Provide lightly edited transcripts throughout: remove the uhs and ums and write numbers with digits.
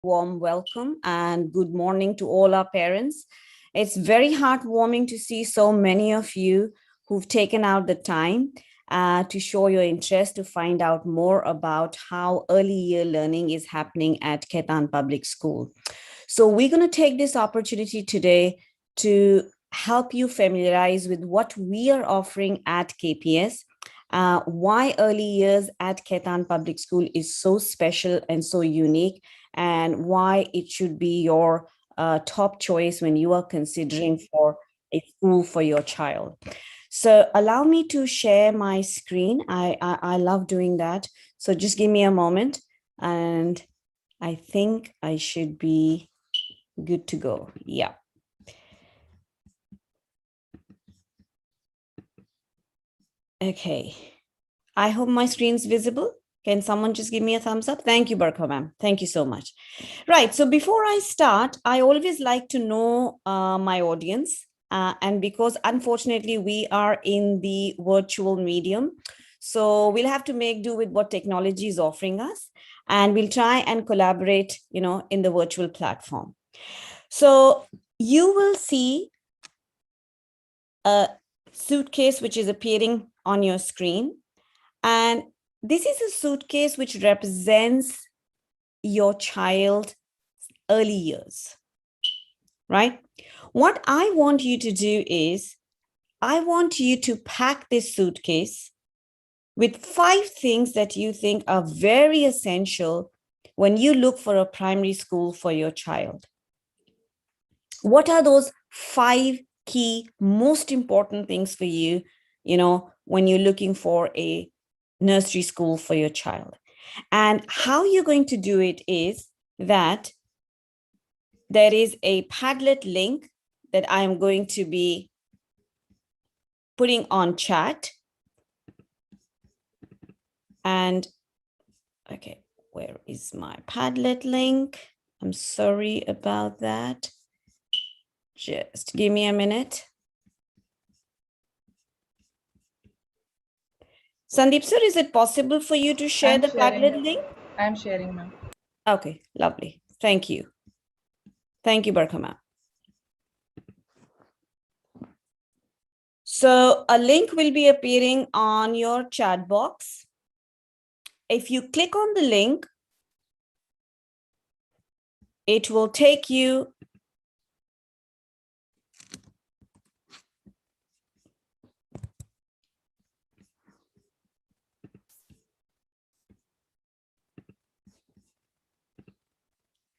Warm welcome and good morning to all our parents. It's very heartwarming to see so many of you who've taken out the time to show your interest to find out more about how early year learning is happening at Ketan Public School. So we're going to take this opportunity today to help you familiarize with what we are offering at KPS, why early years at Ketan Public School is so special and so unique, and why it should be your top choice when you are considering for a school for your child. So allow me to share my screen. I love doing that. So just give me a moment and I think I should be good to go. Yeah. Okay. I hope my screen's visible. Can someone just give me a thumbs up? Thank you, Barkha ma'am. Thank you so much. Right. So before I start, I always like to know my audience. And because unfortunately we are in the virtual medium, so we'll have to make do with what technology is offering us. And we'll try and collaborate, in the virtual platform. So you will see a suitcase which is appearing on your screen. And this is a suitcase which represents your child's early years, right? What I want you to do is, I want you to pack this suitcase with 5 things that you think are very essential when you look for a primary school for your child. What are those 5 key, most important things for you, when you're looking for a nursery school for your child? And how you're going to do it is that there is a Padlet link that I am going to be putting on chat. And okay, where is my Padlet link? I'm sorry about that. Just give me a minute. Sandeep sir, is it possible for you to share the Padlet link? I'm sharing, ma'am. Okay, lovely. Thank you. Thank you, Barkha ma'am. So a link will be appearing on your chat box. If you click on the link, it will take you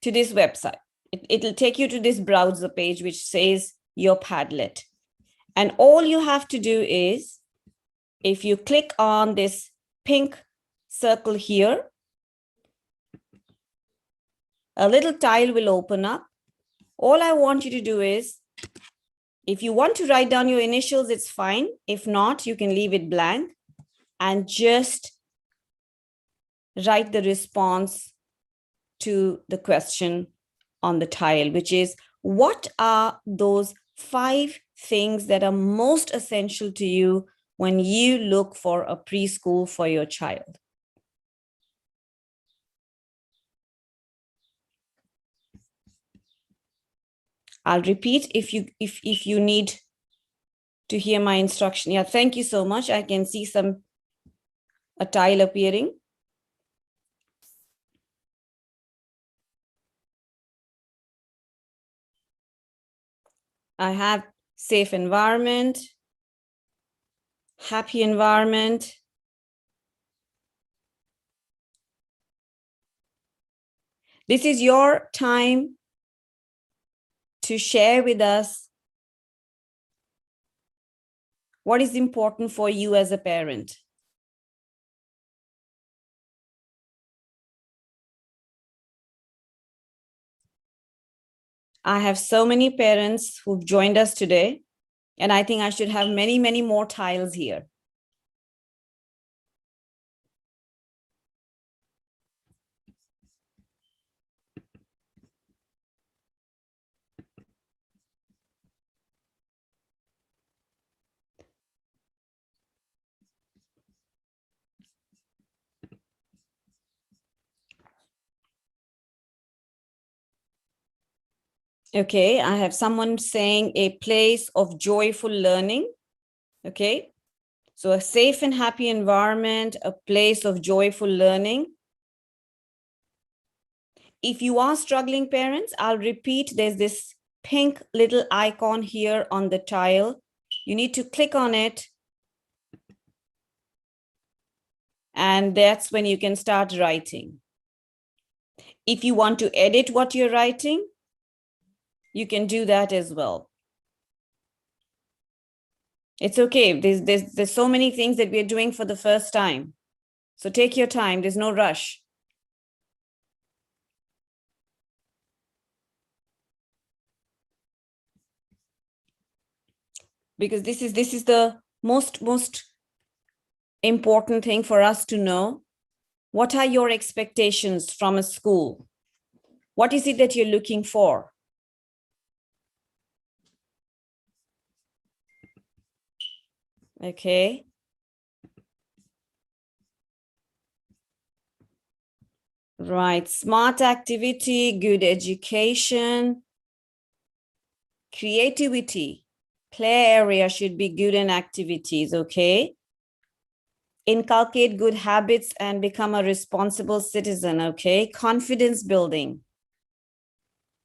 to this website. It'll take you to this browser page which says your Padlet. And all you have to do is, if you click on this pink circle here, a little tile will open up. All I want you to do is, if you want to write down your initials, it's fine. If not, you can leave it blank and just write the response to the question on the tile, which is, what are those 5 things that are most essential to you when you look for a preschool for your child? I'll repeat if you need to hear my instruction. Yeah, thank you so much. I can see a tile appearing. I have safe environment, happy environment. This is your time to share with us what is important for you as a parent. I have so many parents who've joined us today, and I think I should have many, many more tiles here. Okay, I have someone saying a place of joyful learning. Okay, so a safe and happy environment, a place of joyful learning. If you are struggling parents, I'll repeat, there's this pink little icon here on the tile. You need to click on it. And that's when you can start writing. If you want to edit what you're writing, you can do that as well. It's okay. There's so many things that we're doing for the first time. So take your time. There's no rush. Because this is the most important thing for us to know. What are your expectations from a school? What is it that you're looking for? Okay. Right. Smart activity, good education, creativity. Play area should be good in activities, okay? Inculcate good habits and become a responsible citizen, okay? Confidence building,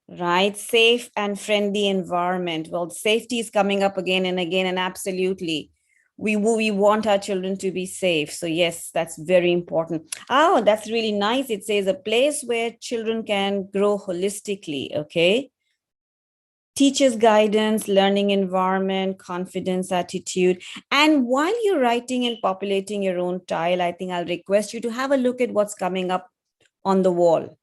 right? Safe and friendly environment. Well, safety is coming up again and again, and absolutely. We want our children to be safe. So yes, that's very important. Oh, that's really nice. It says a place where children can grow holistically, okay? Teachers' guidance, learning environment, confidence, attitude. And while you're writing and populating your own tile, I think I'll request you to have a look at what's coming up on the wall.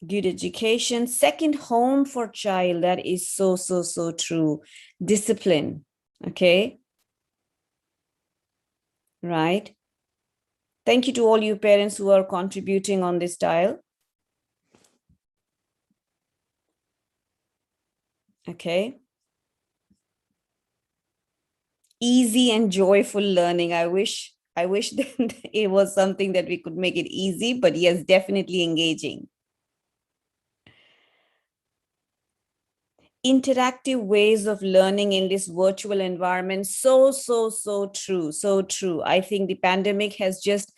Good education, second home for child. That is so true. Discipline, okay? Right? Thank you to all you parents who are contributing on this tile. Okay. Easy and joyful learning. I wish that it was something that we could make it easy, but yes, definitely engaging. Interactive ways of learning in this virtual environment. So true. So true. I think the pandemic has just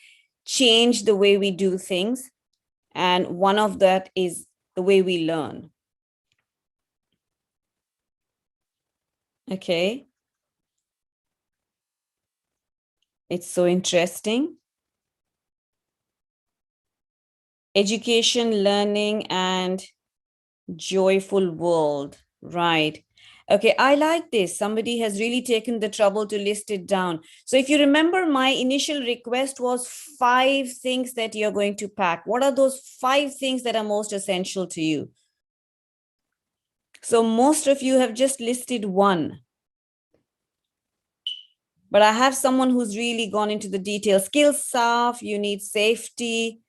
changed the way we do things. And one of that is the way we learn. Okay. It's so interesting. Education, learning, and joyful world. Right. Okay, I like this. Somebody has really taken the trouble to list it down. So if you remember, my initial request was 5 things that you're going to pack. What are those 5 things that are most essential to you? So most of you have just listed one. But I have someone who's really gone into the details. Skills, staff, you need safety,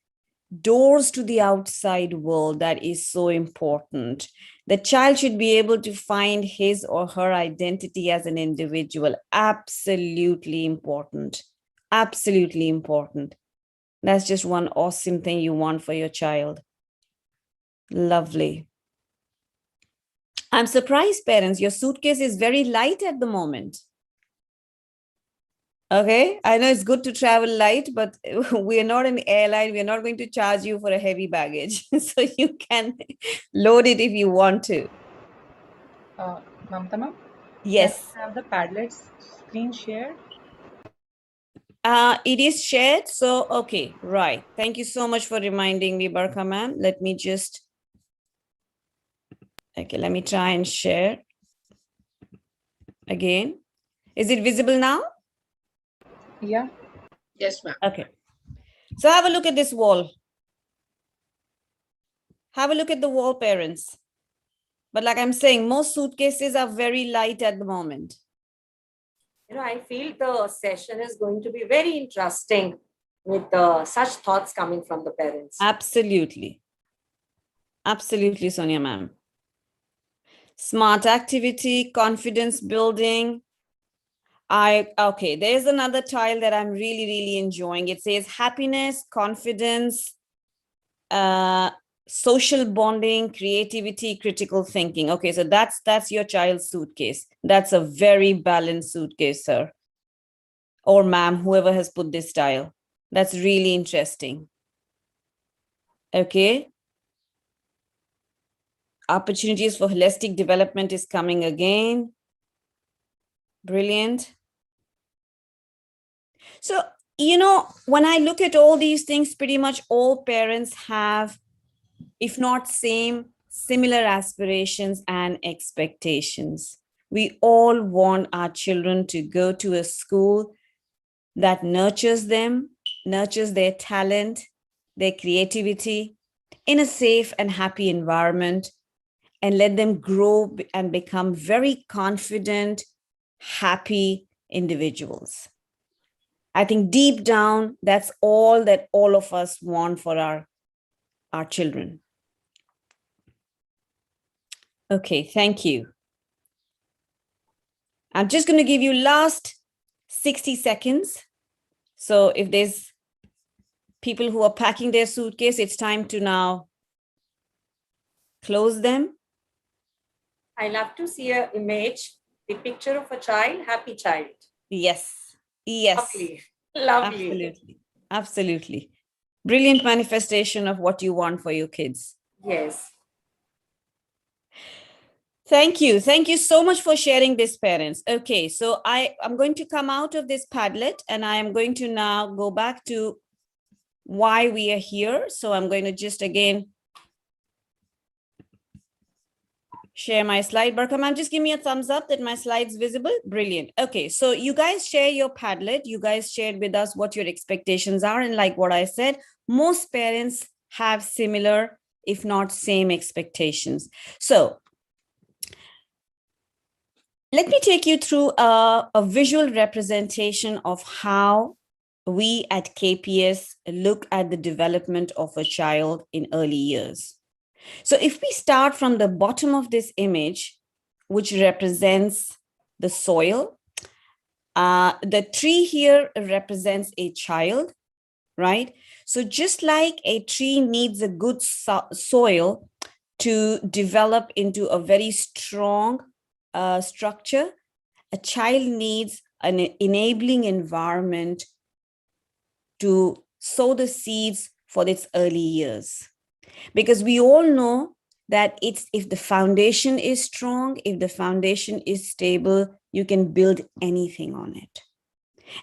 doors to the outside world. That is so important. The child should be able to find his or her identity as an individual. Absolutely important. Absolutely important. That's just one awesome thing you want for your child. Lovely. I'm surprised, parents, your suitcase is very light at the moment. Okay, I know it's good to travel light, but we are not an airline. We are not going to charge you for a heavy baggage. So you can load it if you want to. Mamta ma'am, can Yes. I have the Padlet's screen shared? It is shared. So, okay, right. Thank you so much for reminding me, Barka ma'am. Let me just, okay, let me try and share again. Is it visible now? Yeah. Yes, ma'am. Okay. So have a look at this wall. Have a look at the wall, parents. But like I'm saying, most suitcases are very light at the moment. I feel the session is going to be very interesting with such thoughts coming from the parents. Absolutely. Absolutely, Sonia ma'am. Smart activity, confidence building. Okay, there's another tile that I'm really enjoying. It says happiness, confidence, social bonding, creativity, critical thinking. Okay, so that's your child's suitcase. That's a very balanced suitcase, sir. Or ma'am, whoever has put this style. That's really interesting. Okay. Opportunities for holistic development is coming again. Brilliant. So, when I look at all these things, pretty much all parents have, if not same, similar aspirations and expectations. We all want our children to go to a school that nurtures them, nurtures their talent, their creativity in a safe and happy environment, and let them grow and become very confident, happy individuals. I think deep down, that's all that all of us want for our children. Okay, thank you. I'm just going to give you last 60 seconds. So if there's people who are packing their suitcase, it's time to now close them. I love to see an image, the picture of a child, happy child. Yes. Yes. Lovely. Lovely. Absolutely. Absolutely. Brilliant manifestation of what you want for your kids. Yes. Thank you. Thank you so much for sharing this, parents. Okay, so I'm going to come out of this Padlet and I am going to now go back to why we are here. So I'm going to just again share my slide. Barka ma'am, just give me a thumbs up that my slide's visible. Brilliant. Okay, so you guys share your Padlet. You guys shared with us what your expectations are. And like what I said, most parents have similar, if not same expectations. So let me take you through a visual representation of how we at KPS look at the development of a child in early years. So if we start from the bottom of this image, which represents the soil, the tree here represents a child, right? So just like a tree needs a good soil to develop into a very strong structure, a child needs an enabling environment to sow the seeds for its early years. Because we all know that if the foundation is strong, if the foundation is stable, you can build anything on it.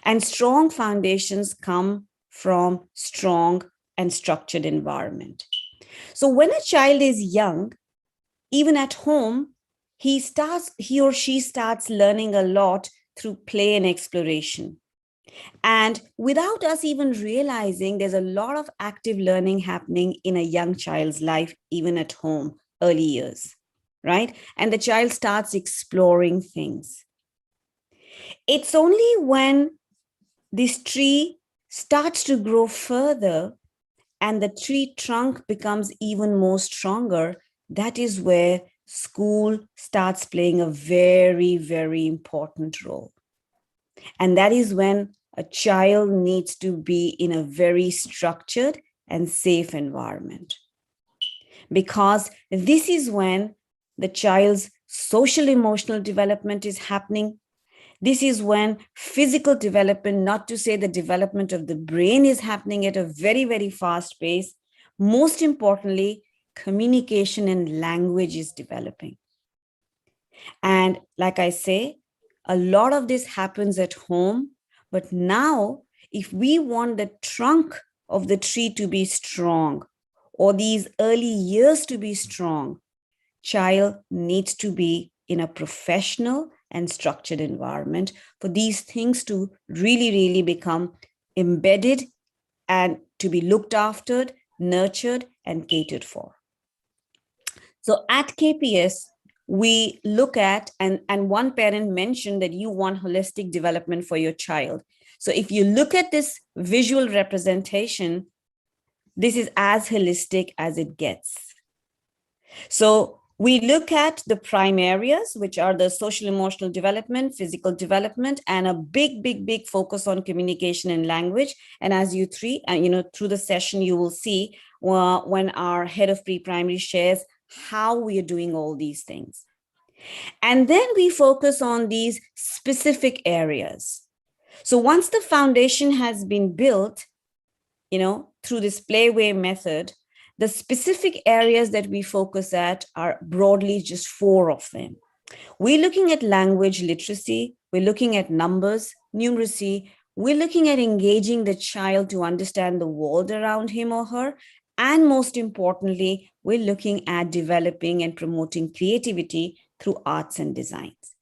And strong foundations come from strong and structured environment. So when a child is young, even at home, he or she starts learning a lot through play and exploration. And without us even realizing, there's a lot of active learning happening in a young child's life, even at home, early years, right? And the child starts exploring things. It's only when this tree starts to grow further and the tree trunk becomes even more stronger, that is where school starts playing a very, very important role. And that is when a child needs to be in a very structured and safe environment. Because this is when the child's social emotional development is happening. This is when physical development, not to say the development of the brain, is happening at a very, very fast pace. Most importantly, communication and language is developing. And like I say, a lot of this happens at home. But now, if we want the trunk of the tree to be strong, or these early years to be strong, child needs to be in a professional and structured environment for these things to really, really become embedded and to be looked after, nurtured, and catered for. So at KPS, we look at, and one parent mentioned that you want holistic development for your child. So if you look at this visual representation, this is as holistic as it gets. So We look at the prime areas, which are the social emotional development, physical development, and a big focus on communication and language. And as you through the session, you will see when our head of pre-primary shares how we are doing all these things. And then we focus on these specific areas. So once the foundation has been built, through this playway method, the specific areas that we focus at are broadly just 4 of them. We're looking at language literacy, we're looking at numbers, numeracy, we're looking at engaging the child to understand the world around him or her, and most importantly, we're looking at developing and promoting creativity through arts and designs.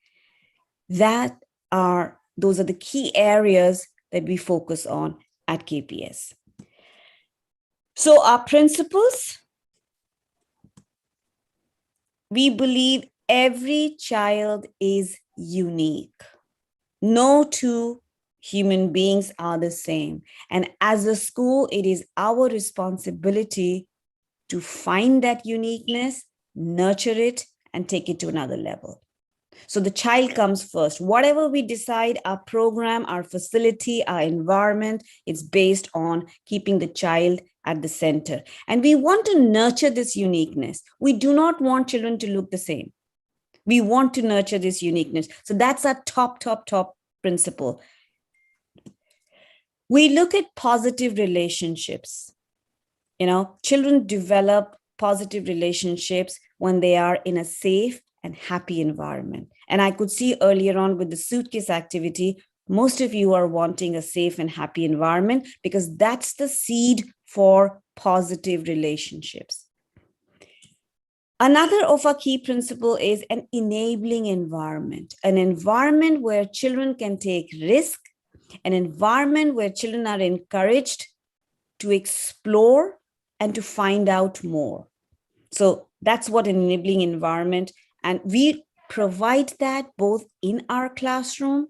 Those are the key areas that we focus on at KPS. So our principles, we believe every child is unique. No two human beings are the same. And as a school, it is our responsibility to find that uniqueness, nurture it, and take it to another level. So the child comes first. Whatever we decide, our program, our facility, our environment, it's based on keeping the child at the center. And we want to nurture this uniqueness. We do not want children to look the same. We want to nurture this uniqueness. So that's our top principle. We look at positive relationships. Children develop positive relationships when they are in a safe and happy environment. And I could see earlier on with the suitcase activity, most of you are wanting a safe and happy environment because that's the seed for positive relationships. Another of our key principle is an enabling environment, an environment where children can take risk, an environment where children are encouraged to explore and to find out more. So that's what an enabling environment, and we provide that both in our classroom,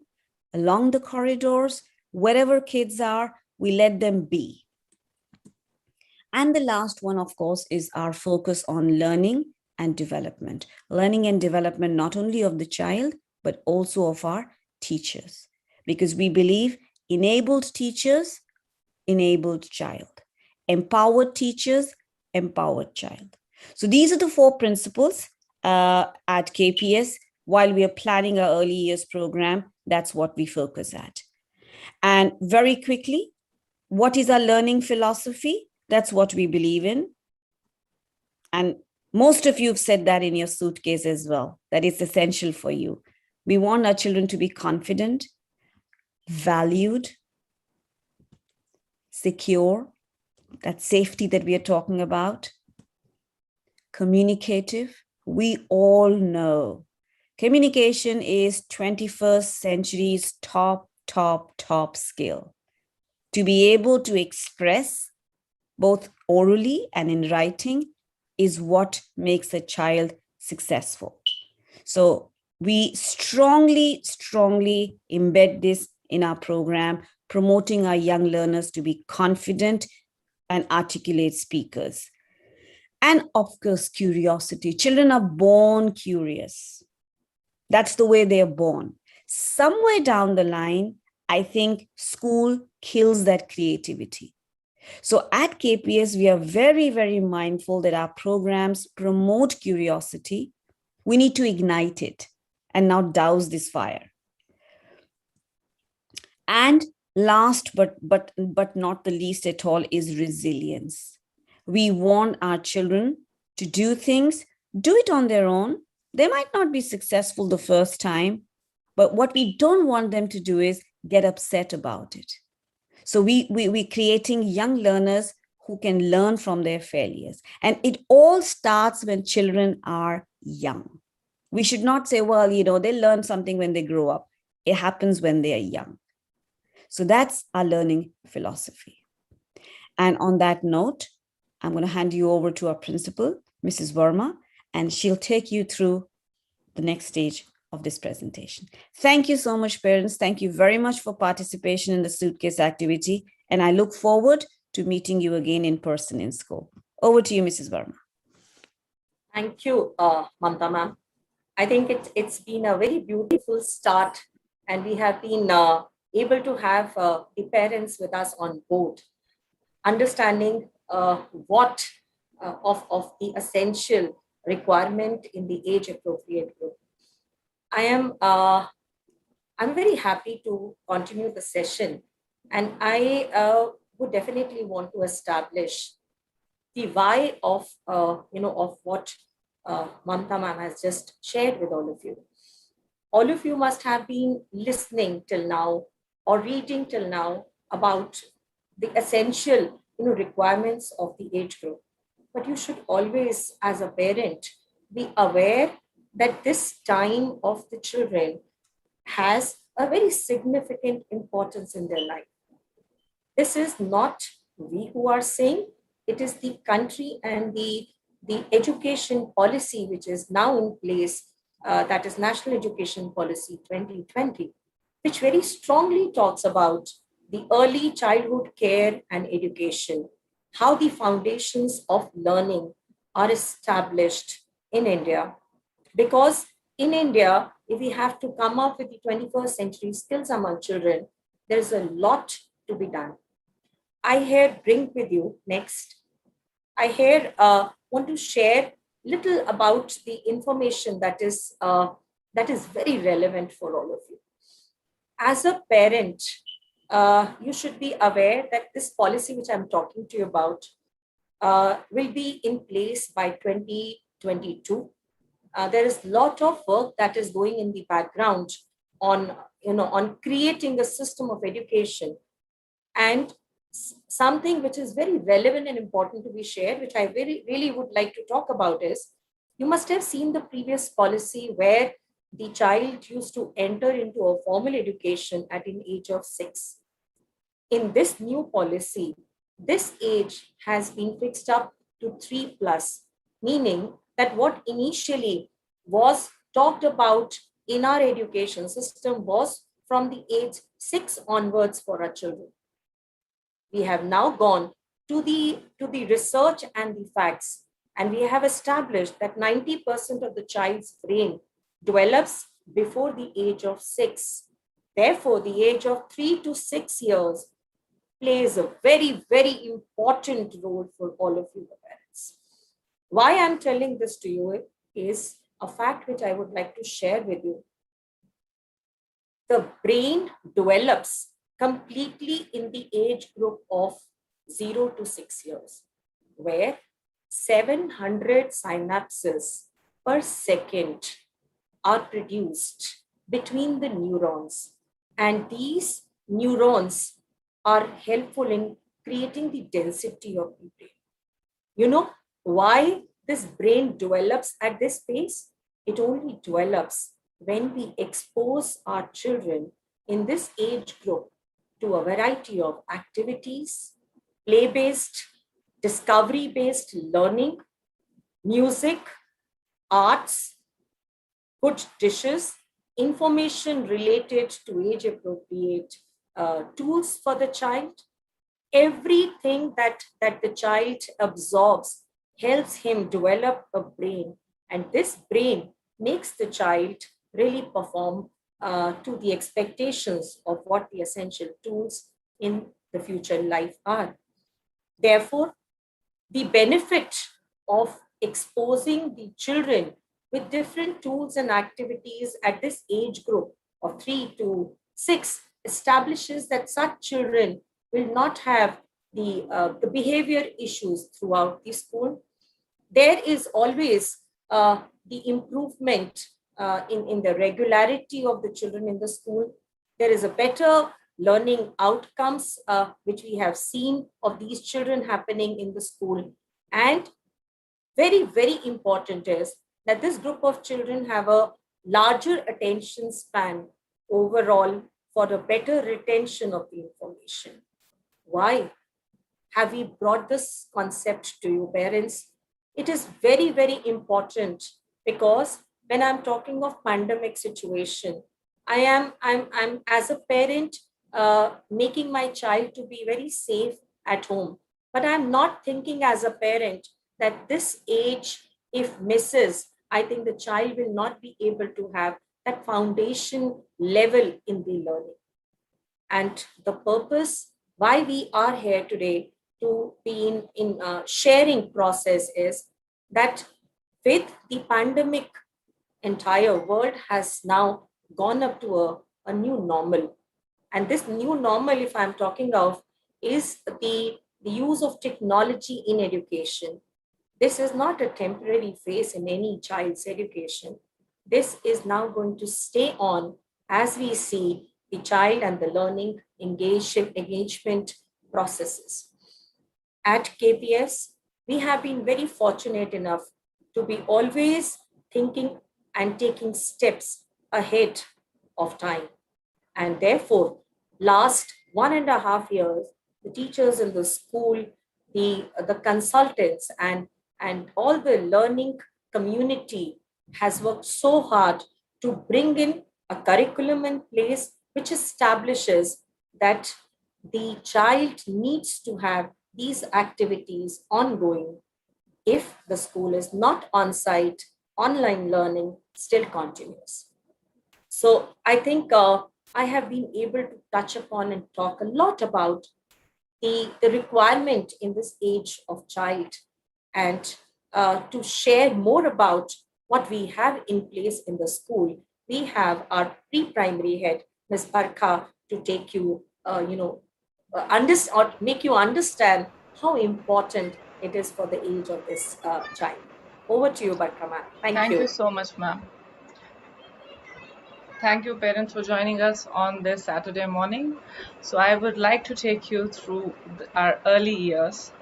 along the corridors, wherever kids are, we let them be. And the last one, of course, is our focus on learning and development. Learning and development not only of the child, but also of our teachers. Because we believe enabled teachers, enabled child. Empowered teachers, empowered child. So these are the 4 principles at KPS. While we are planning our early years program, that's what we focus at. And very quickly, what is our learning philosophy? That's what we believe in. And most of you have said that in your suitcase as well, that it's essential for you. We want our children to be confident, valued, secure, that safety that we are talking about, communicative. We all know communication is 21st century's top skill. To be able to express both orally and in writing is what makes a child successful. So we strongly embed this in our program, promoting our young learners to be confident and articulate speakers. And of course, curiosity. Children are born curious. That's the way they are born. Somewhere down the line, I think school kills that creativity. So at KPS, we are very mindful that our programs promote curiosity. We need to ignite it and now douse this fire. And last but not the least at all is resilience. We want our children to do things, do it on their own. They might not be successful the first time, but what we don't want them to do is get upset about it. So we're creating young learners who can learn from their failures. And it all starts when children are young. We should not say, well, they learn something when they grow up. It happens when they are young. So that's our learning philosophy. And on that note, I'm going to hand you over to our principal, Mrs. Verma, and she'll take you through the next stage of this presentation. Thank you so much, parents. Thank you very much for participation in the suitcase activity. And I look forward to meeting you again in person in school. Over to you, Mrs. Verma. Thank you, Mamta ma'am. I think it's been a very beautiful start, and we have been able to have the parents with us on board, understanding what of the essential requirement in the age appropriate group. I am I'm very happy to continue the session, and I would definitely want to establish the why of of what Mamta ma'am has just shared with all of you. All of you must have been listening till now or reading till now about the essential requirements of the age group. But you should always, as a parent, be aware that this time of the children has a very significant importance in their life. This is not we who are saying, it is the country and the education policy which is now in place, that is National Education Policy 2020, which very strongly talks about the early childhood care and education, how the foundations of learning are established in India. Because in India, if we have to come up with the 21st century skills among children, there's a lot to be done. I here bring with you next. I here want to share little about the information that is very relevant for all of you. As a parent, you should be aware that this policy which I'm talking to you about will be in place by 2022. There is a lot of work that is going in the background on on creating a system of education, and something which is very relevant and important to be shared, which I really would like to talk about, is you must have seen the previous policy where the child used to enter into a formal education at an age of 6. In this new policy, this age has been fixed up to 3 plus, meaning that what initially was talked about in our education system was from the age 6 onwards for our children. We have now gone to the research and the facts, and we have established that 90% of the child's brain develops before the age of 6. Therefore, the age of 3 to 6 years plays a very important role for all of you, the parents. Why I'm telling this to you is a fact which I would like to share with you. The brain develops completely in the age group of 0 to 6 years, where 700 synapses per second are produced between the neurons. And these neurons are helpful in creating the density of the brain. You know why this brain develops at this pace? It only develops when we expose our children in this age group to a variety of activities, play-based, discovery-based learning, music, arts, good dishes, information related to age-appropriate tools for the child. Everything that the child absorbs helps him develop a brain, and this brain makes the child really perform to the expectations of what the essential tools in the future life are. Therefore, the benefit of exposing the children with different tools and activities at this age group of 3 to 6 establishes that such children will not have the behavior issues throughout the school. There is always the improvement in the regularity of the children in the school. There is a better learning outcomes, which we have seen of these children happening in the school. And very important is that this group of children have a larger attention span overall for a better retention of the information. Why have we brought this concept to you, parents? It is very important, because when I'm talking of pandemic situation, I'm as a parent making my child to be very safe at home. But I'm not thinking as a parent that this age if misses, I think the child will not be able to have that foundation level in the learning. And the purpose why we are here today to be in sharing process is that with the pandemic, entire world has now gone up to a new normal. And this new normal, if I'm talking of, is the use of technology in education. This is not a temporary phase in any child's education. This is now going to stay on as we see the child and the learning engagement processes. At KPS, we have been very fortunate enough to be always thinking and taking steps ahead of time. And therefore, last 1.5 years, the teachers in the school, the consultants, and all the learning community has worked so hard to bring in a curriculum in place which establishes that the child needs to have these activities ongoing. If the school is not on site, online learning still continues. So I think I have been able to touch upon and talk a lot about the requirement in this age of child, and to share more about what we have in place in the school. We have our pre-primary head, Ms. Barkha, to take you, or make you understand how important it is for the age of this child. Over to you, Barkha, ma'am. Thank Thank you you. so much, ma'am. Thank you, parents, for joining us on this Saturday morning. So I would like to take you through our early years,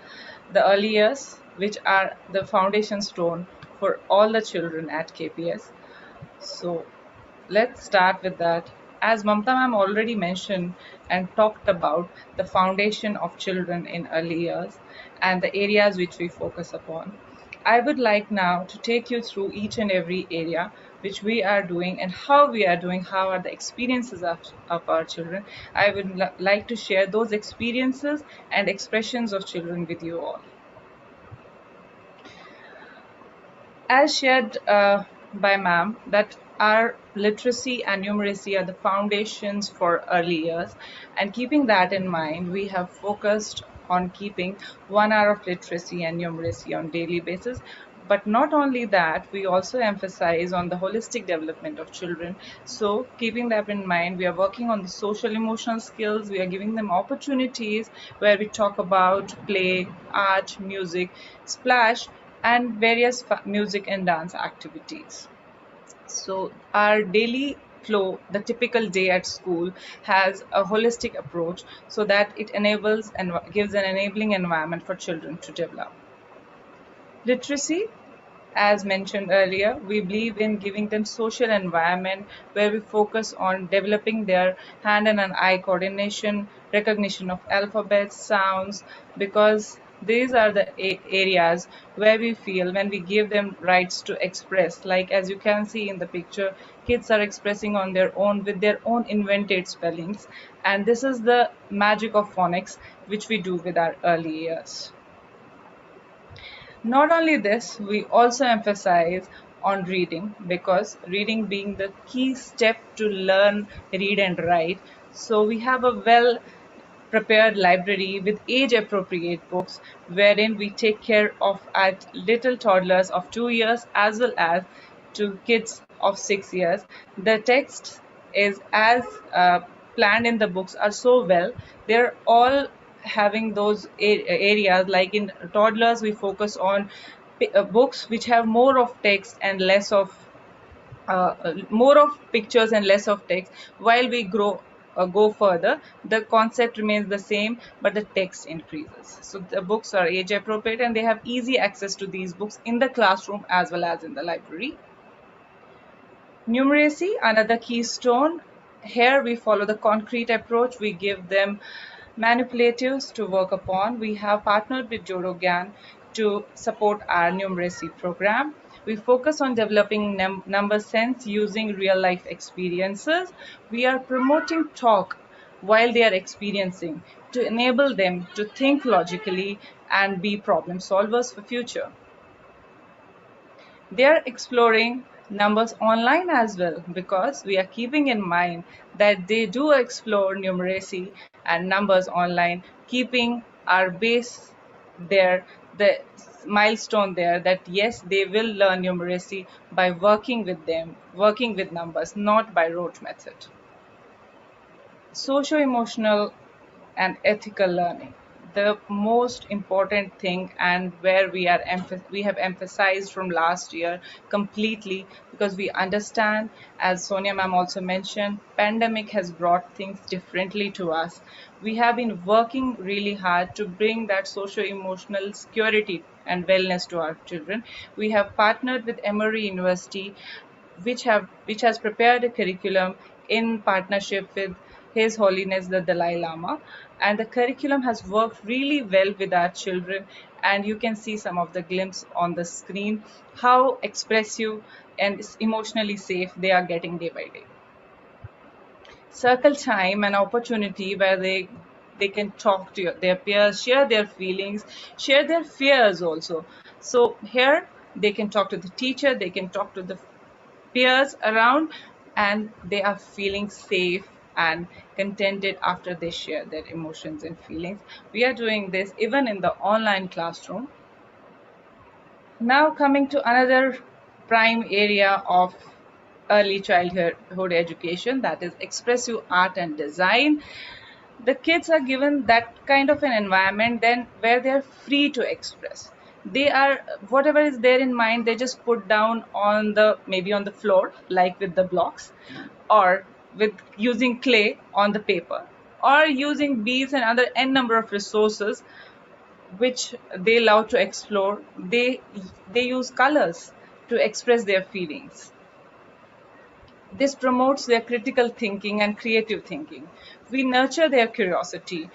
the early years which are the foundation stone for all the children at KPS. So let's start with that. As Mamta ma'am already mentioned and talked about the foundation of children in early years and the areas which we focus upon, I would like now to take you through each and every area which we are doing and how we are doing, how are the experiences of our children. I would like to share those experiences and expressions of children with you all. As shared by ma'am, that our literacy and numeracy are the foundations for early years, and keeping that in mind, we have focused on keeping 1 hour of literacy and numeracy on daily basis. But not only that, we also emphasize on the holistic development of children. So keeping that in mind, we are working on the social emotional skills. We are giving them opportunities where we talk about play, art, music, splash, and various music and dance activities. So our daily flow, the typical day at school, has a holistic approach so that it enables and gives an enabling environment for children to develop. Literacy, as mentioned earlier, we believe in giving them social environment where we focus on developing their hand and eye coordination, recognition of alphabets, sounds, because these are the areas where we feel when we give them rights to express. Like as you can see in the picture, kids are expressing on their own with their own invented spellings. And this is the magic of phonics, which we do with our early years. Not only this, we also emphasize on reading, because reading being the key step to learn, read and write. So we have a well prepared library with age appropriate books wherein we take care of at little toddlers of 2 years as well as to kids of 6 years. The text is as planned in the books are so well. They're all having those areas, like in toddlers we focus on books which have more of text and less of more of pictures and less of text. While we go further, the concept remains the same, but the text increases. So the books are age appropriate and they have easy access to these books in the classroom as well as in the library. Numeracy, another keystone. Here we follow the concrete approach. We give them manipulatives to work upon. We have partnered with Jodo Gyan to support our numeracy program. We focus on developing number sense using real life experiences. We are promoting talk while they are experiencing to enable them to think logically and be problem solvers for future. They are exploring numbers online as well, because we are keeping in mind that they do explore numeracy and numbers online, keeping our base there, the milestone there, that yes, they will learn numeracy by working with them, working with numbers, not by rote method. Socio-emotional and ethical learning, the most important thing, and where we have emphasized from last year completely, because we understand, as Sonia ma'am also mentioned, pandemic has brought things differently to us. We have been working really hard to bring that socio-emotional security and wellness to our children. We have partnered with Emory University, which has prepared a curriculum in partnership with His Holiness the Dalai Lama, and the curriculum has worked really well with our children. And you can see some of the glimpse on the screen how expressive and emotionally safe they are getting day by day. Circle time, an opportunity where they can talk to their peers, share their feelings, share their fears also. So here they can talk to the teacher, they can talk to the peers around, and they are feeling safe and contented after they share their emotions and feelings. We are doing this even in the online classroom. Now coming to another prime area of early childhood education, that is expressive art and design. The kids are given that kind of an environment then where they're free to express. They are, whatever is there in mind, they just put down on the, maybe on the floor, like with the blocks, or with using clay on the paper, or using beads and other n number of resources which they love to explore. They use colors to express their feelings. This promotes their critical thinking and creative thinking. We nurture their curiosity.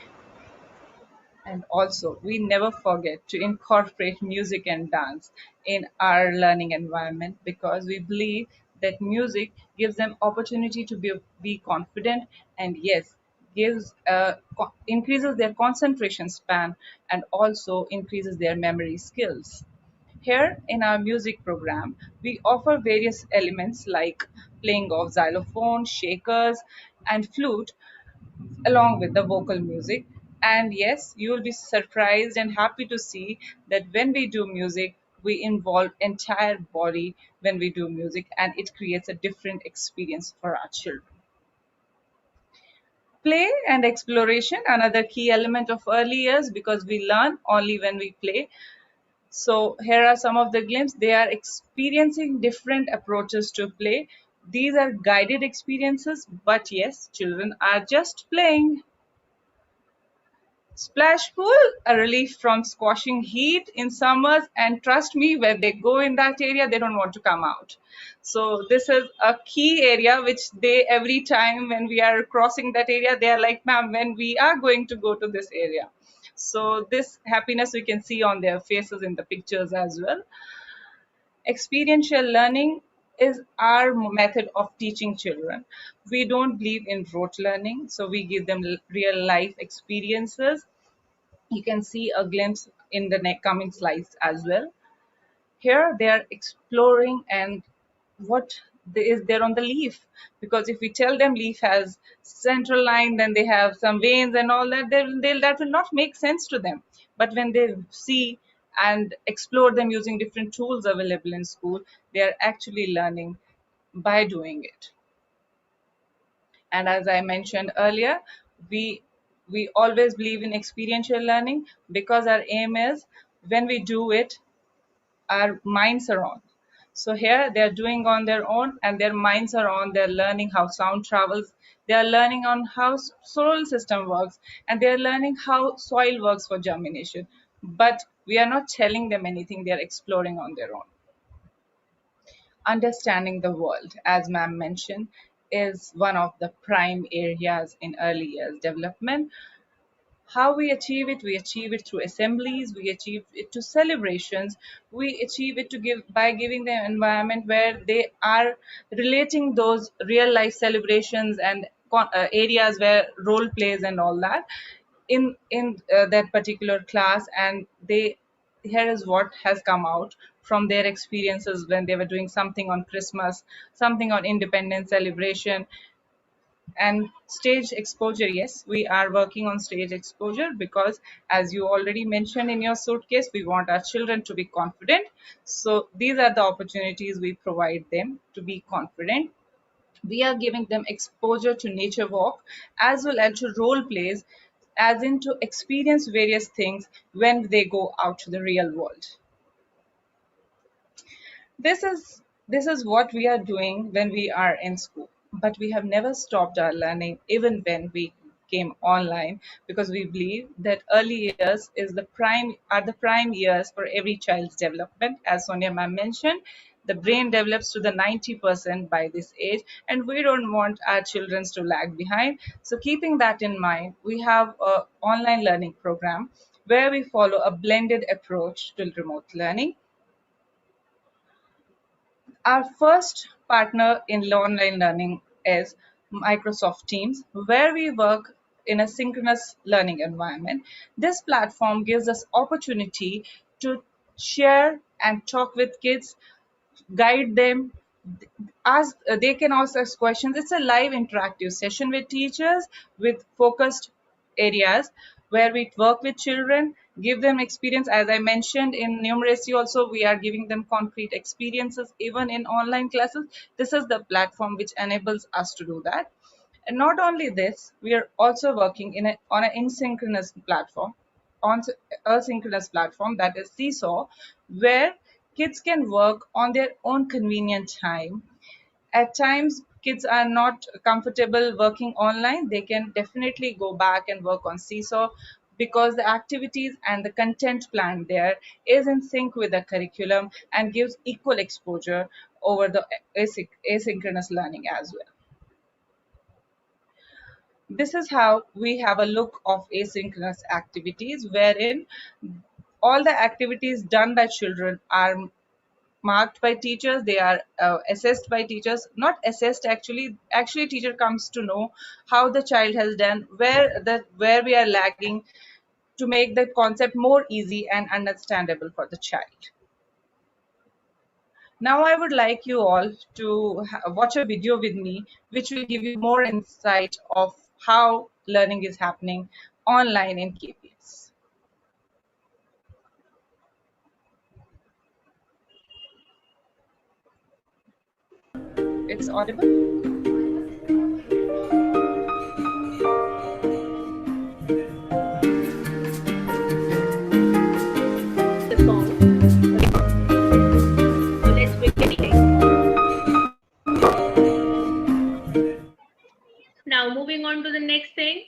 And also, we never forget to incorporate music and dance in our learning environment, because we believe that music gives them opportunity to be confident, and yes, increases their concentration span, and also increases their memory skills. Here in our music program, we offer various elements like playing of xylophone, shakers, and flute, along with the vocal music. And yes, you will be surprised and happy to see that when we do music, we involve entire body when we do music, and it creates a different experience for our children. Play and exploration, another key element of early years, because we learn only when we play. So here are some of the glimpses. They are experiencing different approaches to play. These are guided experiences, but yes, children are just playing. Splash pool, a relief from scorching heat in summers, and trust me, when they go in that area, they don't want to come out. So this is a key area which they, every time when we are crossing that area, they are like, ma'am, when we are going to go to this area. So this happiness we can see on their faces in the pictures as well. Experiential learning is our method of teaching children. We don't believe in rote learning, so we give them real life experiences. You can see a glimpse in the coming slides as well. Here they are exploring and what is there on the leaf, because if we tell them leaf has central line, then they have some veins and all that, that will not make sense to them. But when they see and explore them using different tools available in school, they are actually learning by doing it. And as I mentioned earlier, we we always believe in experiential learning, because our aim is, when we do it, our minds are on. So here they are doing on their own, and their minds are on. They're learning how sound travels. They are learning on how soil system works, and they are learning how soil works for germination. But we are not telling them anything. They are exploring on their own. Understanding the world, as ma'am mentioned, is one of the prime areas in early years development. How we achieve it through assemblies, we achieve it to celebrations, we achieve it to give by giving them an environment where they are relating those real life celebrations and areas where role plays and all that in that particular class, and they here is what has come out from their experiences when they were doing something on Christmas, something on Independence celebration. And stage exposure, yes, we are working on stage exposure because, as you already mentioned in your suitcase, we want our children to be confident. So these are the opportunities we provide them to be confident. We are giving them exposure to nature walk as well as to role plays, as in to experience various things when they go out to the real world. This is what we are doing when we are in school, but we have never stopped our learning even when we came online, because we believe that early years are the prime years for every child's development. As Sonia ma'am mentioned, the brain develops to the 90% by this age, and we don't want our children to lag behind. So keeping that in mind, we have a online learning program where we follow a blended approach to remote learning. Our first partner in online learning is Microsoft Teams, where we work in a synchronous learning environment. This platform gives us opportunity to share and talk with kids, guide them, ask they can also ask questions. It's a live interactive session with teachers with focused areas where we work with children, give them experience. As I mentioned in numeracy also, we are giving them concrete experiences even in online classes. This is the platform which enables us to do that. And not only this, we are also working on an asynchronous platform, on a synchronous platform, that is Seesaw, where kids can work on their own convenient time. At times, kids are not comfortable working online. They can definitely go back and work on Seesaw, because the activities and the content planned there is in sync with the curriculum and gives equal exposure over the asynchronous learning as well. This is how we have a look of asynchronous activities, wherein all the activities done by children are marked by teachers. They are assessed by teachers, not assessed actually teacher comes to know how the child has done, where we are lagging, to make the concept more easy and understandable for the child. Now I would like you all to watch a video with me, which will give you more insight of how learning is happening online in KPS. It's audible? The song. So let's begin. Now moving on to the next thing.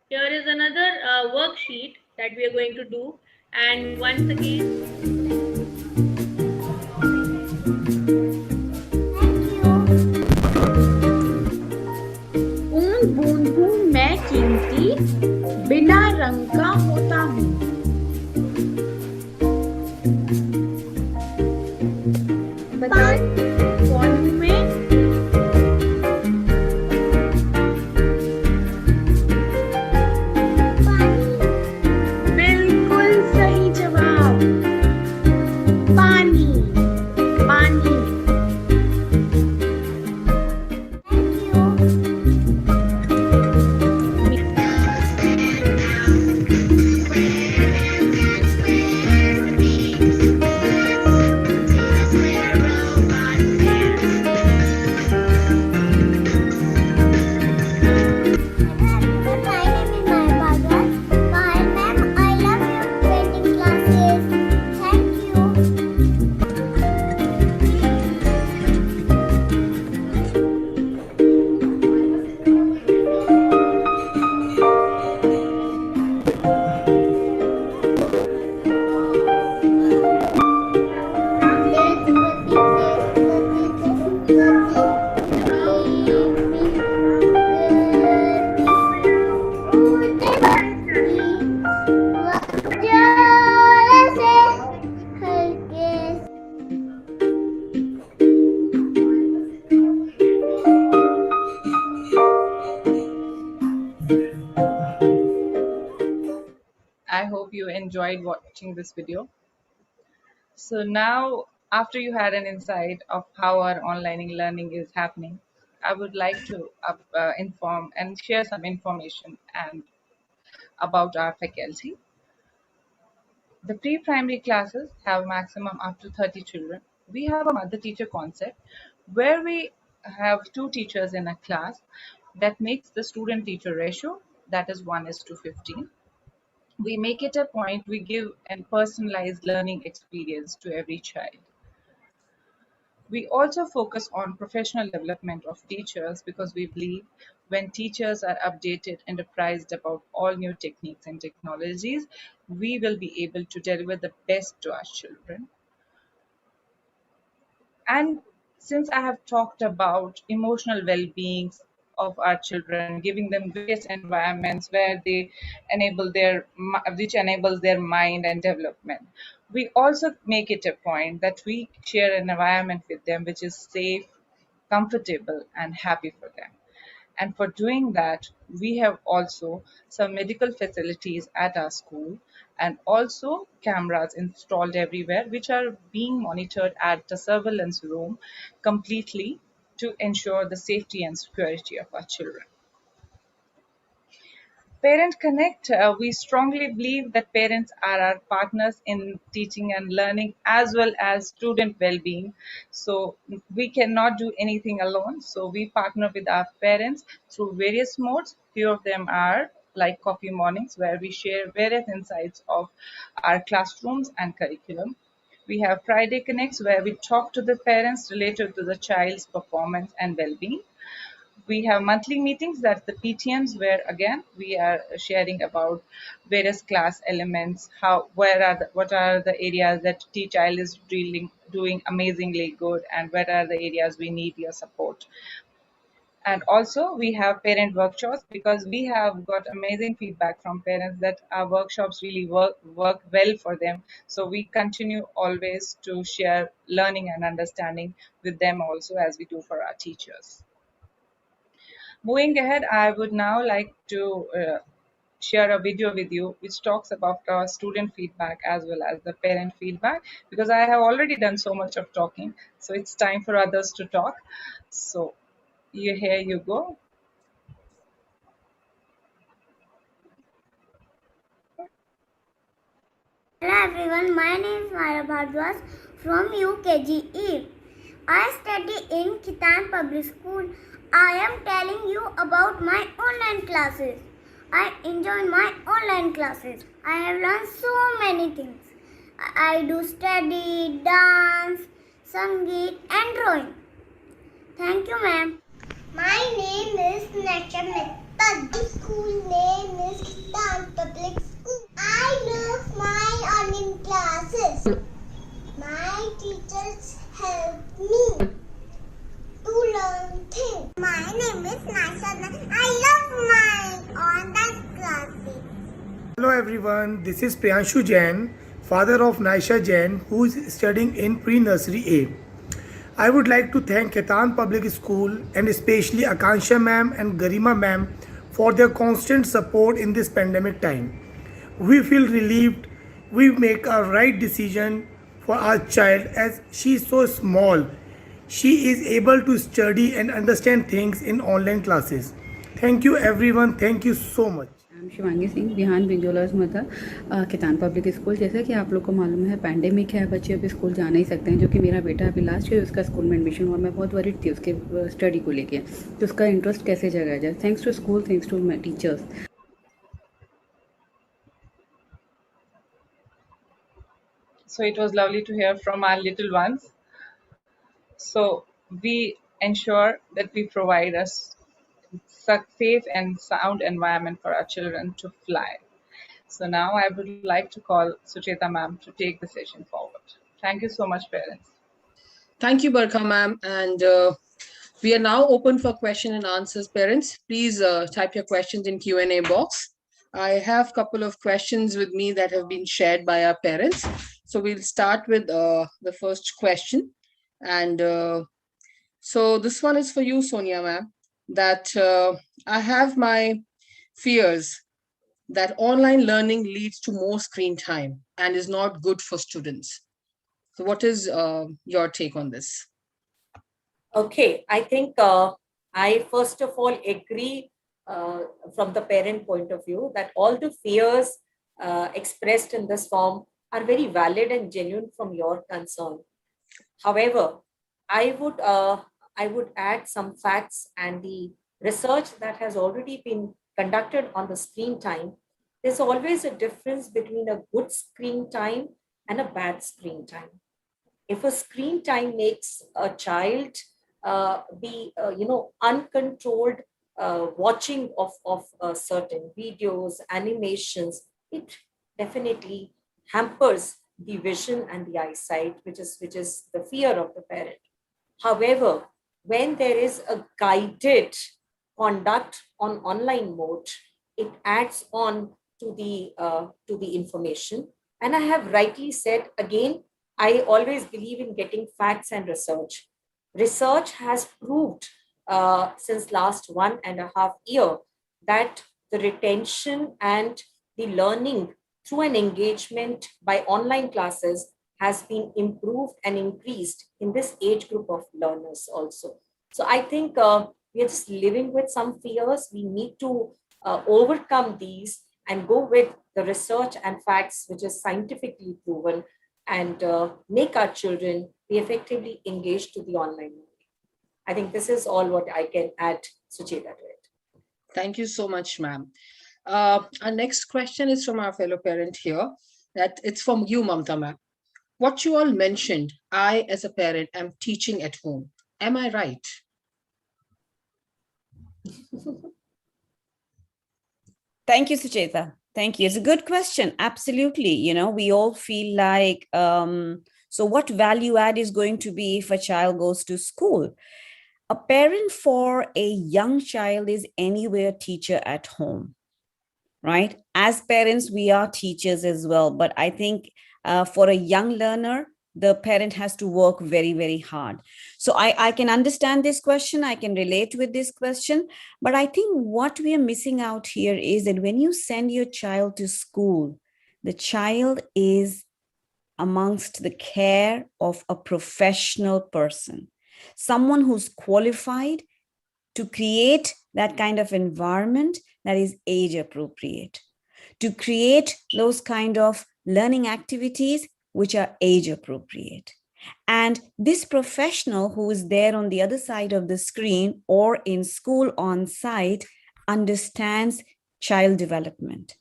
Here is another worksheet that we are going to do, and once again, बूंद बूंद हूँ मैं कीमती, बिना रंग का होता हूँ। बताओ कौन हूँ मैं? बिल्कुल सही जवाब, पानी। पानी। I hope you enjoyed watching this video. So now, after you had an insight of how our online learning is happening, I would like to inform and share some information and about our faculty. The pre-primary classes have maximum up to 30 children. We have a mother-teacher concept where we have two teachers in a class. That makes the student-teacher ratio, that is 1:15. We make it a point, we give a personalized learning experience to every child. We also focus on professional development of teachers because we believe when teachers are updated and apprised about all new techniques and technologies, we will be able to deliver the best to our children. And since I have talked about emotional well-being of our children, giving them various environments where they enable which enables their mind and development, we also make it a point that we share an environment with them which is safe, comfortable, and happy for them. And for doing that, we have also some medical facilities at our school and also cameras installed everywhere, which are being monitored at the surveillance room completely to ensure the safety and security of our children. Parent Connect, we strongly believe that parents are our partners in teaching and learning as well as student well-being. So we cannot do anything alone. So we partner with our parents through various modes. Few of them are like coffee mornings where we share various insights of our classrooms and curriculum. We have Friday Connects where we talk to the parents related to the child's performance and well-being. We have monthly meetings, that's the PTMs, where again we are sharing about various class elements, what are the areas that child is doing amazingly good, and where are the areas we need your support. And also we have parent workshops because we have got amazing feedback from parents that our workshops really work well for them. So we continue always to share learning and understanding with them also as we do for our teachers. Moving ahead, I would now like to share a video with you which talks about student feedback as well as the parent feedback, because I have already done so much of talking. So it's time for others to talk. So here you go. Hello everyone, my name is Mara Bhardwaj from UKGE. I study in Kitan Public School. I am telling you about my online classes. I enjoy my online classes. I have learned so many things. I do study, dance, sangeet and drawing. Thank you, ma'am. My name is Nacha Mehta. My school name is Kitan Public School. I love my online classes. My teachers help me to learn things. My name is Naisha. I love my online classes. Hello everyone, this is Priyanshu Jain, father of Naisha Jain, who is studying in pre-nursery A. I would like to thank Ketan Public School and especially Akansha ma'am and Garima ma'am for their constant support in this pandemic time. We feel relieved we make a right decision for our child as she is so small. She is able to study and understand things in online classes. Thank you everyone. Thank you so much. Shivangi Singh, बिहान बिंजोलाज mother, कितान public school. जैसा कि आप लोग को मालूम है पैंडेमिक है, बच्चे अभी स्कूल जा नहीं सकते हैं। जो कि मेरा बेटा अभी लास्ट ईयर उसका स्कूल में एडमिशन हुआ, मैं बहुत वरीड थी उसके स्टडी को लेके, तो उसका इंटरेस्ट कैसे जगाया जाए। Thanks to school, thanks to my teachers. So it was lovely to hear from our little ones. So we ensure that we provide a safe and sound environment for our children to fly. So now I would like to call Sucheta ma'am to take the session forward. Thank you so much, parents. Thank you, Barkha ma'am. And we are now open for question and answers, parents. Please type your questions in Q&A box. I have a couple of questions with me that have been shared by our parents. So we'll start with the first question. And so this one is for you, Sonia ma'am, that I have my fears that online learning leads to more screen time and is not good for students. So what is your take on this? Okay, I think I first of all agree uh, from the parent point of view that all the fears expressed in this form are very valid and genuine from your concern. However, I would uh, I would add some facts and the research that has already been conducted on the screen time. There's always a difference between a good screen time and a bad screen time. If a screen time makes a child be uncontrolled watching of certain videos, animations, it definitely hampers the vision and the eyesight, which is the fear of the parent. However, when there is a guided conduct on online mode, it adds on to the information. And I have rightly said again, I always believe in getting facts and research. Research has proved since last 1.5 year that the retention and the learning through an engagement by online classes has been improved and increased in this age group of learners also. So I think we are just living with some fears. We need to overcome these and go with the research and facts, which is scientifically proven, and make our children be effectively engaged to the online learning. I think this is all what I can add, Sucheta, to it. Thank you so much, ma'am. Our next question is from our fellow parent here. That it's from you, Mamta ma'am. What you all mentioned, I as a parent am teaching at home. Am I right? Thank you, Sucheta. Thank you. It's a good question. Absolutely. We all feel like, so what value add is going to be if a child goes to school? A parent for a young child is anywhere teacher at home, right? As parents, we are teachers as well. But I think for a young learner, the parent has to work very, very hard. So I can understand this question. I can relate with this question. But I think what we are missing out here is that when you send your child to school, the child is amongst the care of a professional person, someone who's qualified to create that kind of environment that is age appropriate, to create those kind of learning activities which are age appropriate. And this professional who is there on the other side of the screen or in school on site understands child development,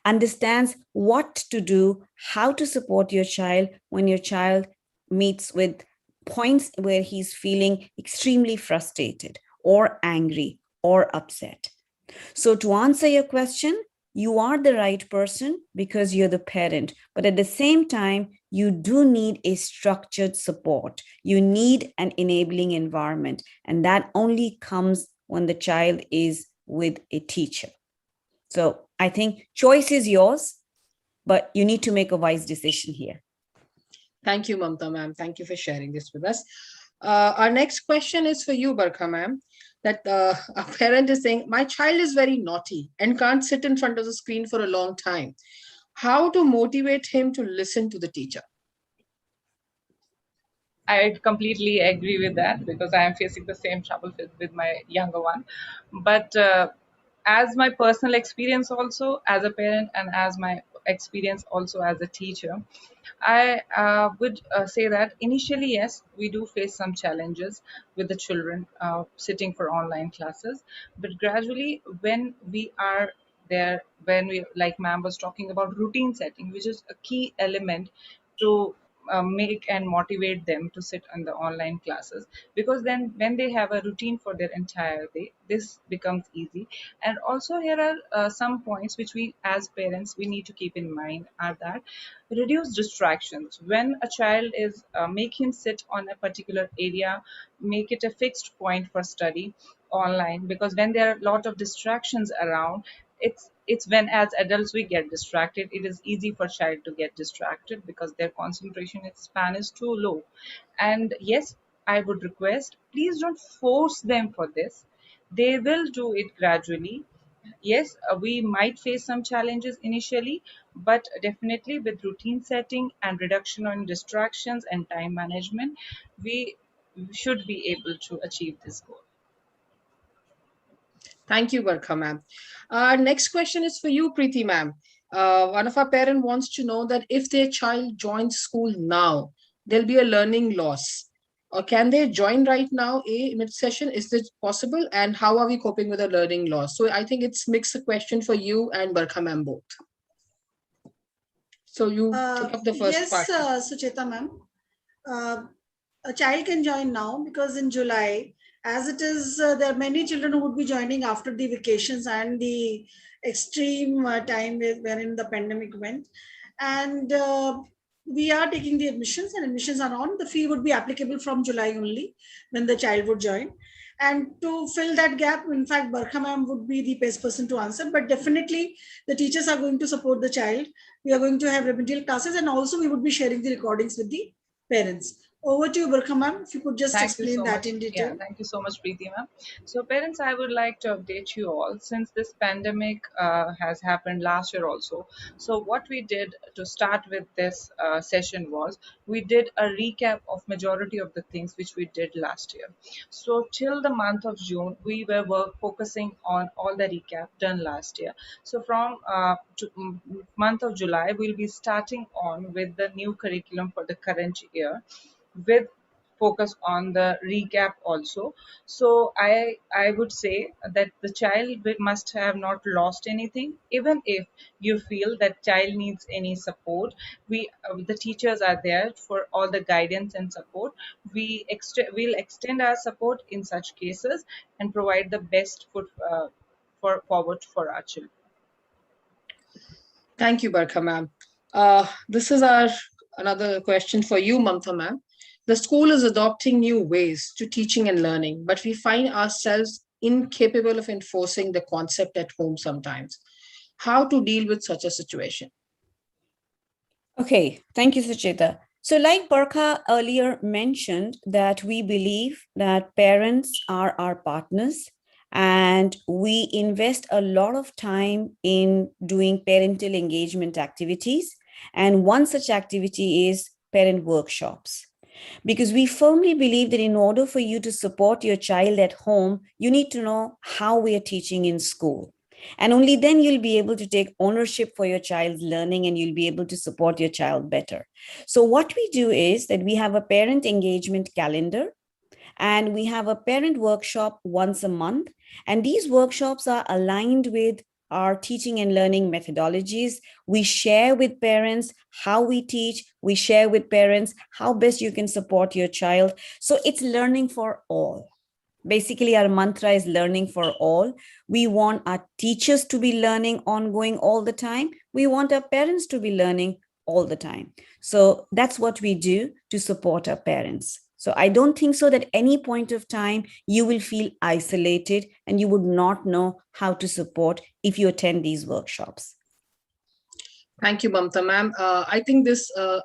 understands what to do, how to support your child when your child meets with points where he's feeling extremely frustrated or angry or upset. So, to answer your question, you are the right person because you're the parent. But at the same time, you do need a structured support. You need an enabling environment. And that only comes when the child is with a teacher. So I think choice is yours, but you need to make a wise decision here. Thank you, Mamta ma'am. Thank you for sharing this with us. Our next question is for you, Barkha ma'am. That a parent is saying, my child is very naughty and can't sit in front of the screen for a long time. How to motivate him to listen to the teacher? I completely agree with that because I am facing the same trouble with my younger one. But as my personal experience also as a parent and as my experience also as a teacher, I would say that initially, yes, we do face some challenges with the children sitting for online classes. But gradually, when we are there, when we, like ma'am was talking about routine setting, which is a key element to make and motivate them to sit on the online classes, because then when they have a routine for their entire day, this becomes easy. And also here are some points which we as parents we need to keep in mind are that reduce distractions. When a child is make him sit on a particular area, make it a fixed point for study online, because when there are a lot of distractions around, it's when as adults we get distracted. It is easy for child to get distracted because their concentration span is too low. And yes, I would request, please don't force them for this. They will do it gradually. Yes, we might face some challenges initially, but definitely with routine setting and reduction on distractions and time management, we should be able to achieve this goal. Thank you, Barkha ma'am. Our next question is for you, Preeti ma'am. One of our parents wants to know that if their child joins school now, there'll be a learning loss. Or can they join right now, mid-session? Is this possible? And how are we coping with a learning loss? So I think it's mixed question for you and Barkha ma'am both. So you take up the first Yes, part. Sucheta ma'am. A child can join now because in July, as it is, there are many children who would be joining after the vacations and the extreme time wherein the pandemic went. And we are taking the admissions, and admissions are on. The fee would be applicable from July only when the child would join. And to fill that gap, in fact, Barkha ma'am would be the best person to answer. But definitely, the teachers are going to support the child. We are going to have remedial classes, and also we would be sharing the recordings with the parents. Over to you, Barkha ma'am, if you could just Thank you explain so that much. in Yeah, detail. thank you so much, Preeti ma'am. So, parents, I would like to update you all since this pandemic has happened last year also. So, what we did to start with this session was we did a recap of majority of the things which we did last year. So, till the month of June, we were focusing on all the recap done last year. So, from month of July, we'll be starting on with the new curriculum for the current year with focus on the recap also. So I would say that the child must have not lost anything. Even if you feel that child needs any support, we the teachers are there for all the guidance and support. We'll extend our support in such cases and provide the best foot for forward for our children. Thank you, Barkha ma'am. This is our another question for you, Mamta ma'am. The school is adopting new ways to teaching and learning, but we find ourselves incapable of enforcing the concept at home sometimes. How to deal with such a situation? Okay, thank you, Sucheta. So, like Barkha earlier mentioned, that we believe that parents are our partners and we invest a lot of time in doing parental engagement activities. And one such activity is parent workshops. Because we firmly believe that in order for you to support your child at home, you need to know how we are teaching in school. And only then you'll be able to take ownership for your child's learning and you'll be able to support your child better. So, what we do is that we have a parent engagement calendar and we have a parent workshop once a month. And these workshops are aligned with our teaching and learning methodologies. We share with parents how we teach, we share with parents how best you can support your child. So, it's learning for all. Basically, our mantra is learning for all. We want our teachers to be learning ongoing all the time. We want our parents to be learning all the time. So that's what we do to support our parents. So I don't think so that any point of time you will feel isolated and you would not know how to support if you attend these workshops. Thank you, Mamta ma'am. I think this a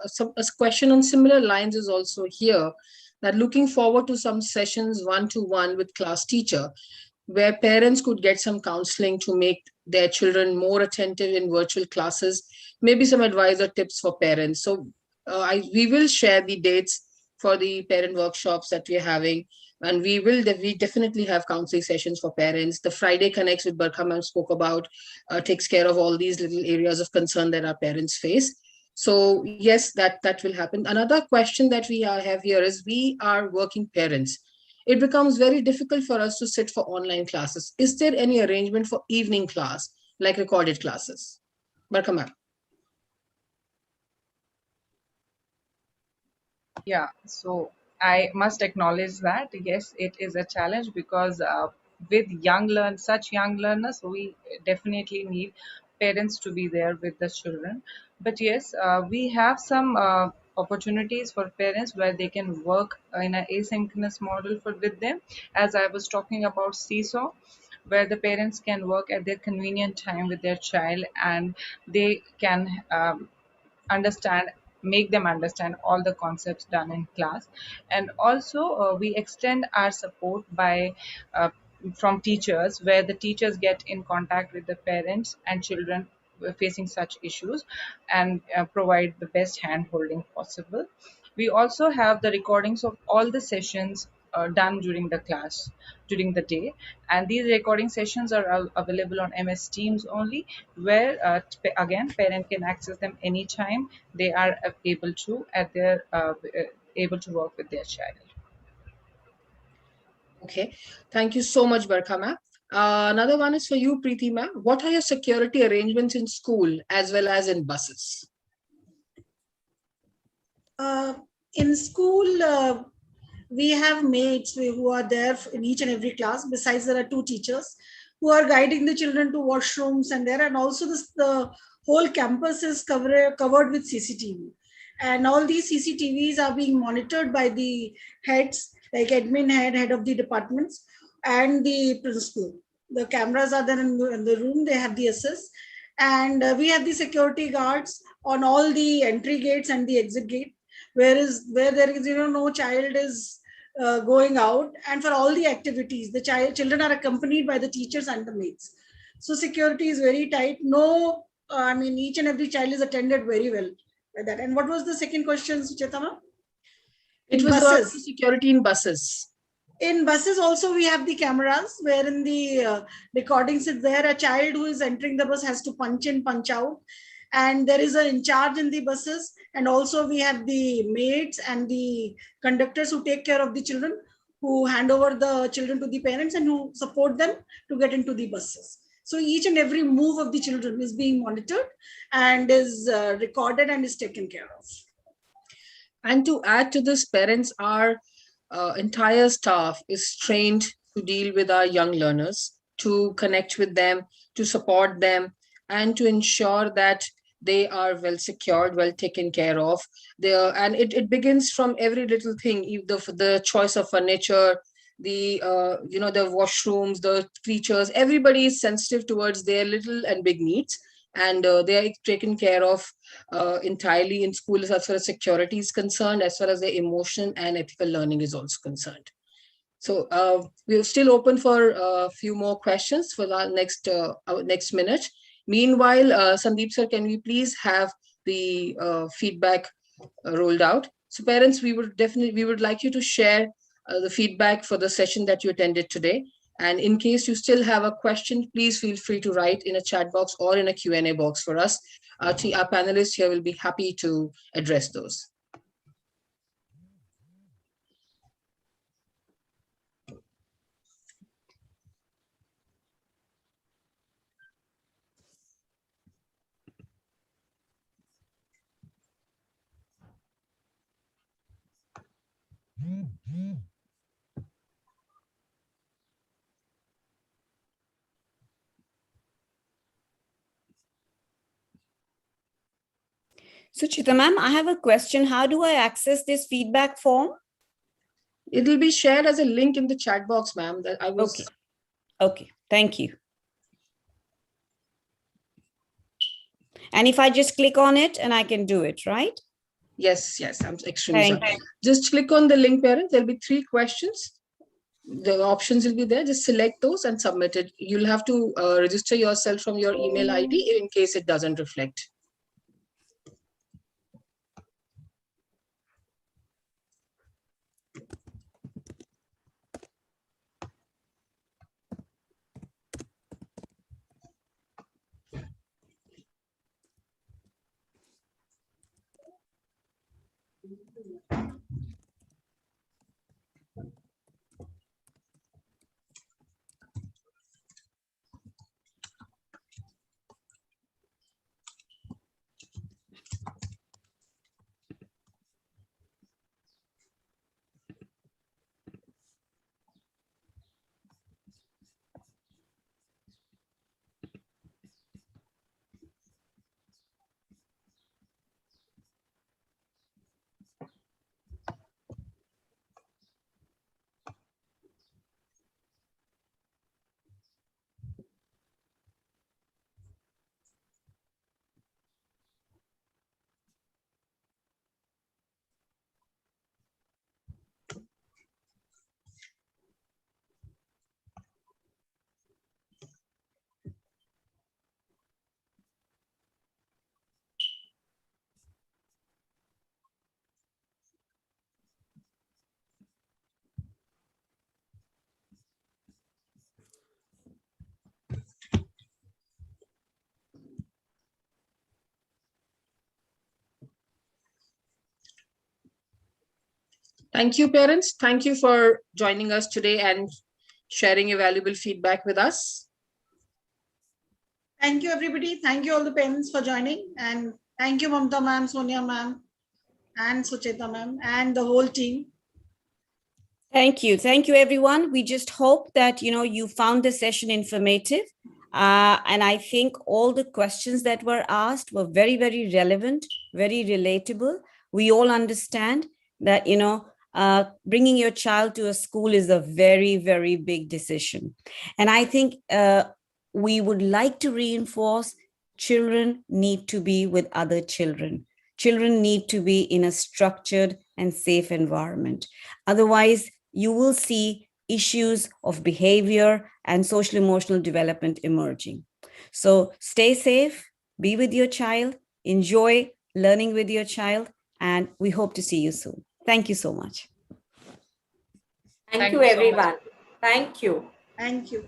question on similar lines is also here, that looking forward to some sessions one-to-one with class teacher, where parents could get some counseling to make their children more attentive in virtual classes, maybe some advice or tips for parents. So we will share the dates for the parent workshops that we're having, and we definitely have counseling sessions for parents. The Friday Connects with Barkha ma'am spoke about takes care of all these little areas of concern that our parents face. So yes, that will happen. Another question that we have here is, we are working parents. It becomes very difficult for us to sit for online classes. Is there any arrangement for evening class, like recorded classes? Barkha ma'am. Yeah, so I must acknowledge that yes, it is a challenge because with such young learners, we definitely need parents to be there with the children. But yes, we have some opportunities for parents where they can work in an asynchronous model for with them. As I was talking about Seesaw, where the parents can work at their convenient time with their child and they can understand make them understand all the concepts done in class. And also we extend our support by from teachers, where the teachers get in contact with the parents and children facing such issues, and provide the best hand holding possible. We also have the recordings of all the sessions done during the class, during the day, and these recording sessions are available on MS Teams only, where again parent can access them anytime they are able to at their able to work with their child. Okay, thank you so much, Barkha ma'am. Another one is for you, Preeti ma'am. What are your security arrangements in school as well as in buses? In school, we have mates who are there in each and every class. Besides, there are 2 teachers who are guiding the children to washrooms and there. And also, the whole campus is covered with CCTV. And all these CCTVs are being monitored by the heads, like admin head of the departments, and the principal. The cameras are there in the room. They have the access. And we have the security guards on all the entry gates and the exit gate, where there is no child is going out, and for all the activities the children are accompanied by the teachers and the mates. So security is very tight. No, I mean, each and every child is attended very well by that. And what was the second question, Suchetama? It was about security in buses. In buses also we have the cameras, where in the recordings is there, a child who is entering the bus has to punch in, punch out, and there is an in charge in the buses. And also we have the maids and the conductors who take care of the children, who hand over the children to the parents and who support them to get into the buses. So each and every move of the children is being monitored and is recorded and is taken care of. And to add to this, parents, our entire staff is trained to deal with our young learners, to connect with them, to support them, and to ensure that they are well secured, well taken care of. And it begins from every little thing, the choice of furniture, the the washrooms, the creatures. Everybody is sensitive towards their little and big needs, and they are taken care of entirely in school as far as security is concerned, as far as their emotion and ethical learning is also concerned. So we're still open for a few more questions for our next minute. Meanwhile, Sandeep sir, can we please have the feedback rolled out? So parents, we would like you to share the feedback for the session that you attended today. And in case you still have a question, please feel free to write in a chat box or in a Q&A box for us. Our panelists here will be happy to address those. So Chitra ma'am, I have a question. How do I access this feedback form? It will be shared as a link in the chat box, ma'am. That I was. Okay. Thank you. And if I just click on it and I can do it, right? Yes, I'm extremely sorry. Just click on the link, parents. There'll be 3 questions. The options will be there. Just select those and submit it. You'll have to register yourself from your email ID in case it doesn't reflect. Thank you, parents. Thank you for joining us today and sharing your valuable feedback with us. Thank you, everybody. Thank you all the parents for joining. And thank you, Mamta ma'am, Sonia ma'am, and Sucheta ma'am, and the whole team. Thank you. Thank you, everyone. We just hope that, you found the session informative. And I think all the questions that were asked were very, very relevant, very relatable. We all understand that, bringing your child to a school is a very, very big decision. And I think we would like to reinforce children need to be with other children. Children need to be in a structured and safe environment. Otherwise, you will see issues of behavior and social emotional development emerging. So stay safe, be with your child, enjoy learning with your child, and we hope to see you soon. Thank you so much. Thank you, everyone. Thank you. Thank you.